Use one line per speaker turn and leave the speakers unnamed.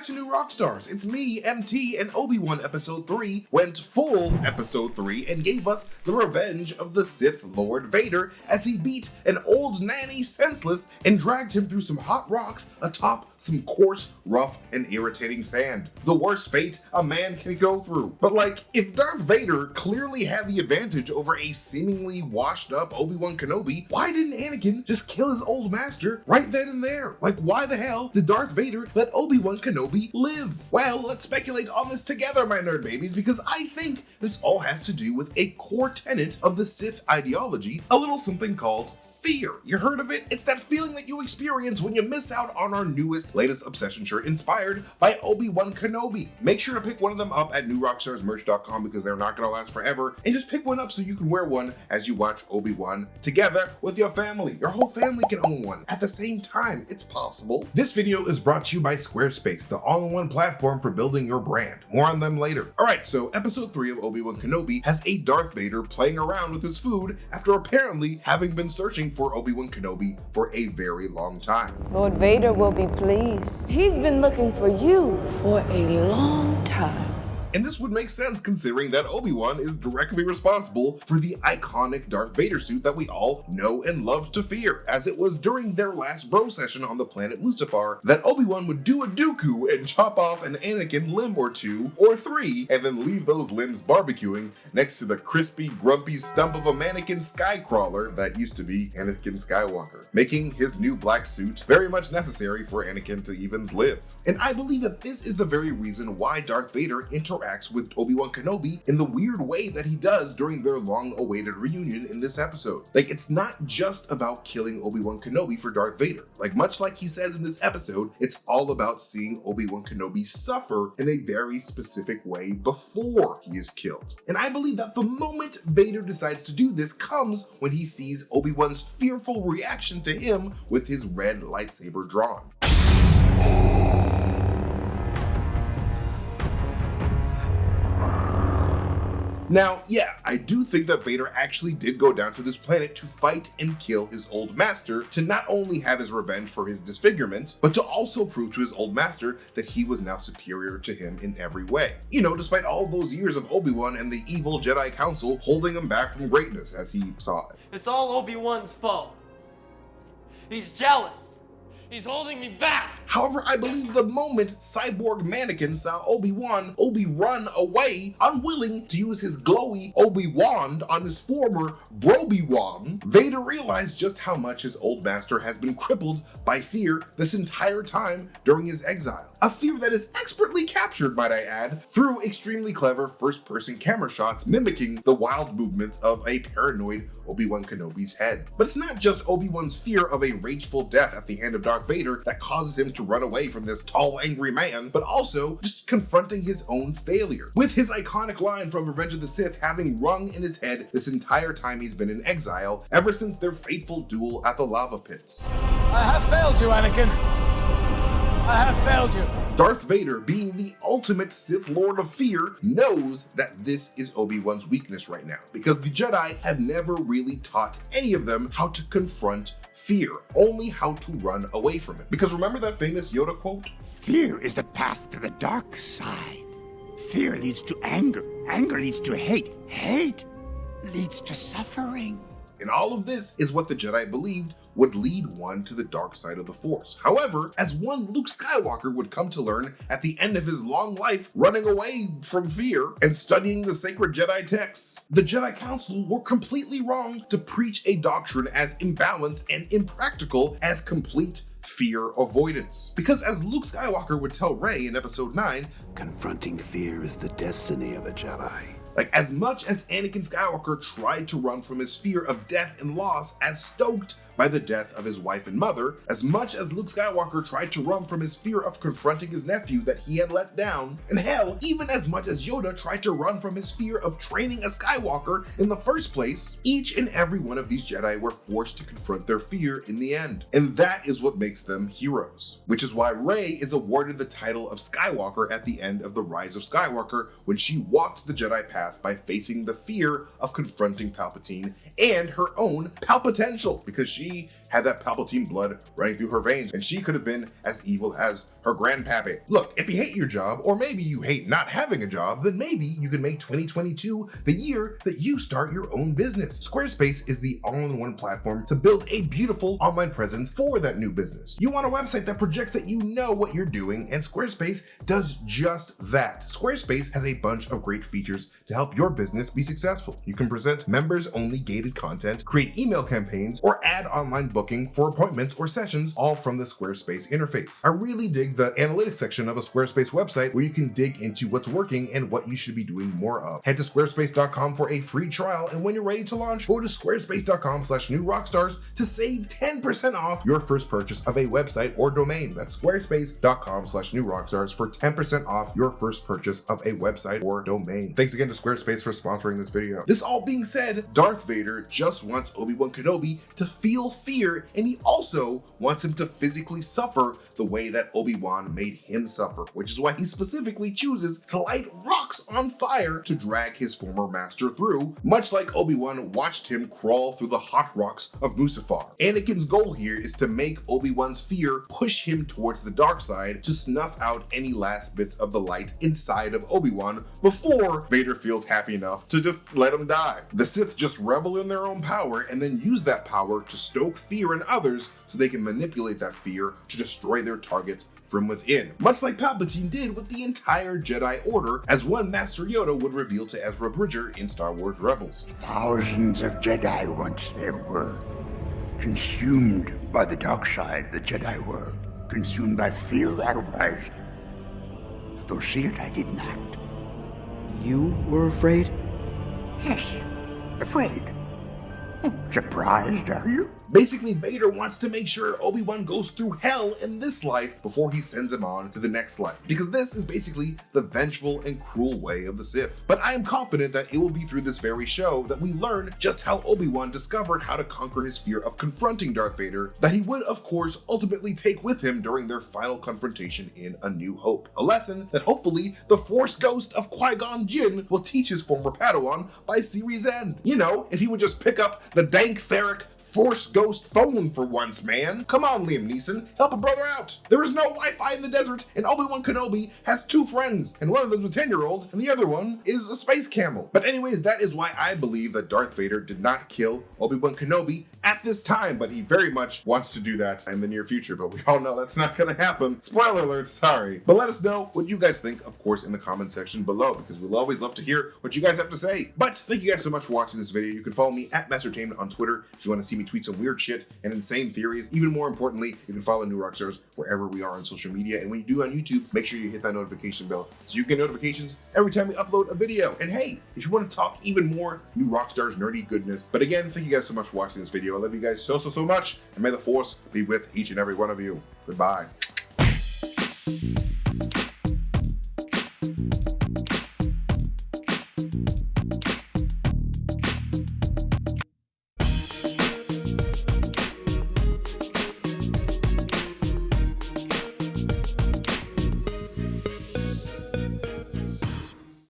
to New Rockstars. It's me, MT, and Obi-Wan Episode 3 went full Episode 3 and gave us the revenge of the Sith Lord Vader as he beat an old nanny senseless and dragged him through some hot rocks atop some coarse, rough, and irritating sand. The worst fate a man can go through. But like, if Darth Vader clearly had the advantage over a seemingly washed up Obi-Wan Kenobi, why didn't Anakin just kill his old master right then and there? Like, why the hell did Darth Vader let Obi-Wan Kenobi live? Well, let's speculate on this together, my nerd babies, because I think this all has to do with a core tenet of the Sith ideology, a little something called fear. You heard of it? It's that feeling that you experience when you miss out on our latest obsession shirt inspired by Obi-Wan Kenobi. Make sure to pick one of them up at newrockstarsmerch.com because they're not going to last forever, and just pick one up so you can wear one as you watch Obi-Wan together with your family. Your whole family can own one at the same time. It's possible. This video is brought to you by Squarespace, the all-in-one platform for building your brand. More on them later. Alright, so episode 3 of Obi-Wan Kenobi has a Darth Vader playing around with his food after apparently having been searching for Obi-Wan Kenobi for a very long time.
Lord Vader will be pleased. He's been looking for you for a long time.
And this would make sense considering that Obi-Wan is directly responsible for the iconic Darth Vader suit that we all know and love to fear, as it was during their last bro session on the planet Mustafar that Obi-Wan would do a dooku and chop off an Anakin limb or 2 or 3 and then leave those limbs barbecuing next to the crispy, grumpy stump of a mannequin skycrawler that used to be Anakin Skywalker, making his new black suit very much necessary for Anakin to even live. And I believe that this is the very reason why Darth Vader interacts with Obi-Wan Kenobi in the weird way that he does during their long-awaited reunion in this episode. Like, it's not just about killing Obi-Wan Kenobi for Darth Vader. Like, much like he says in this episode, it's all about seeing Obi-Wan Kenobi suffer in a very specific way before he is killed. And I believe that the moment Vader decides to do this comes when he sees Obi-Wan's fearful reaction to him with his red lightsaber drawn. Now, yeah, I do think that Vader actually did go down to this planet to fight and kill his old master, to not only have his revenge for his disfigurement, but to also prove to his old master that he was now superior to him in every way. You know, despite all those years of Obi-Wan and the evil Jedi Council holding him back from greatness as he saw it.
It's all Obi-Wan's fault. He's jealous. He's holding me back!
However, I believe the moment Cyborg Mannequin saw Obi-Wan run away, unwilling to use his glowy Obi-Wand on his former Broby-Wan, Vader realized just how much his old master has been crippled by fear this entire time during his exile. A fear that is expertly captured, might I add, through extremely clever first-person camera shots mimicking the wild movements of a paranoid Obi-Wan Kenobi's head. But it's not just Obi-Wan's fear of a rageful death at the hand of Darth Vader that causes him to run away from this tall, angry man, but also just confronting his own failure. With his iconic line from Revenge of the Sith having rung in his head this entire time he's been in exile, ever since their fateful duel at the lava pits.
I have failed you, Anakin. I have failed you.
Darth Vader, being the ultimate Sith Lord of Fear, knows that this is Obi-Wan's weakness right now, because the Jedi have never really taught any of them how to confront fear, only how to run away from it. Because remember that famous Yoda quote?
Fear is the path to the dark side. Fear leads to anger. Anger leads to hate. Hate leads to suffering.
And all of this is what the Jedi believed would lead one to the dark side of the Force. However, as one Luke Skywalker would come to learn at the end of his long life running away from fear and studying the sacred Jedi texts, the Jedi Council were completely wrong to preach a doctrine as imbalanced and impractical as complete fear avoidance. Because as Luke Skywalker would tell Rey in episode 9,
confronting fear is the destiny of a Jedi.
Like, as much as Anakin Skywalker tried to run from his fear of death and loss as stoked by the death of his wife and mother, as much as Luke Skywalker tried to run from his fear of confronting his nephew that he had let down, and hell, even as much as Yoda tried to run from his fear of training a Skywalker in the first place, each and every one of these Jedi were forced to confront their fear in the end. And that is what makes them heroes. Which is why Rey is awarded the title of Skywalker at the end of The Rise of Skywalker when she walked the Jedi path by facing the fear of confronting Palpatine and her own Palpotential, because she had that Palpatine blood running through her veins, and she could have been as evil as her grandpappy. Look, if you hate your job, or maybe you hate not having a job, then maybe you can make 2022 the year that you start your own business. Squarespace is the all-in-one platform to build a beautiful online presence for that new business. You want a website that projects that you know what you're doing, and Squarespace does just that. Squarespace has a bunch of great features to help your business be successful. You can present members-only gated content, create email campaigns, or add online booking for appointments or sessions, all from the Squarespace interface. I really dig the analytics section of a Squarespace website where you can dig into what's working and what you should be doing more of. Head to squarespace.com for a free trial, and when you're ready to launch, go to squarespace.com/newrockstars to save 10% off your first purchase of a website or domain. That's squarespace.com/newrockstars for 10% off your first purchase of a website or domain. Thanks again to Squarespace for sponsoring this video. This all being said, Darth Vader just wants Obi-Wan Kenobi to feel fear, and he also wants him to physically suffer the way that Obi-Wan made him suffer, which is why he specifically chooses to light rocks on fire to drag his former master through, much like Obi-Wan watched him crawl through the hot rocks of Mustafar. Anakin's goal here is to make Obi-Wan's fear push him towards the dark side to snuff out any last bits of the light inside of Obi-Wan before Vader feels happy enough to just let him die. The Sith just revel in their own power and then use that power to stoke fear in others so they can manipulate that fear to destroy their targets from within, much like Palpatine did with the entire Jedi Order, as one Master Yoda would reveal to Ezra Bridger in Star Wars Rebels.
Thousands of Jedi once there were, consumed by the dark side, the Jedi were, consumed by fear likewise. Though see it I did not.
You were afraid?
Yes, afraid. Surprised, are you?
Basically, Vader wants to make sure Obi-Wan goes through hell in this life before he sends him on to the next life, because this is basically the vengeful and cruel way of the Sith. But I am confident that it will be through this very show that we learn just how Obi-Wan discovered how to conquer his fear of confronting Darth Vader, that he would, of course, ultimately take with him during their final confrontation in A New Hope. A lesson that hopefully the Force ghost of Qui-Gon Jinn will teach his former Padawan by series end. You know, if he would just pick up the dank ferric Force Ghost phone for once, man. Come on, Liam Neeson, help a brother out. There is no Wi-Fi in the desert, and Obi-Wan Kenobi has two friends, and one of them is a 10-year-old, and the other one is a space camel. But anyways, that is why I believe that Darth Vader did not kill Obi-Wan Kenobi at this time, but he very much wants to do that in the near future, but we all know that's not gonna happen. Spoiler alert, sorry. But let us know what you guys think, of course, in the comment section below, because we'll always love to hear what you guys have to say. But thank you guys so much for watching this video. You can follow me at MasterTainment on Twitter if you want to see me tweet some weird shit and insane theories. Even more importantly, you can follow New Rockstars wherever we are on social media, and when you do on YouTube, make sure you hit that notification bell so you get notifications every time we upload a video. And hey, if you want to talk even more New Rockstars nerdy goodness. But again, thank you guys so much for watching this video. I love you guys so much, and may the Force be with each and every one of you. Goodbye.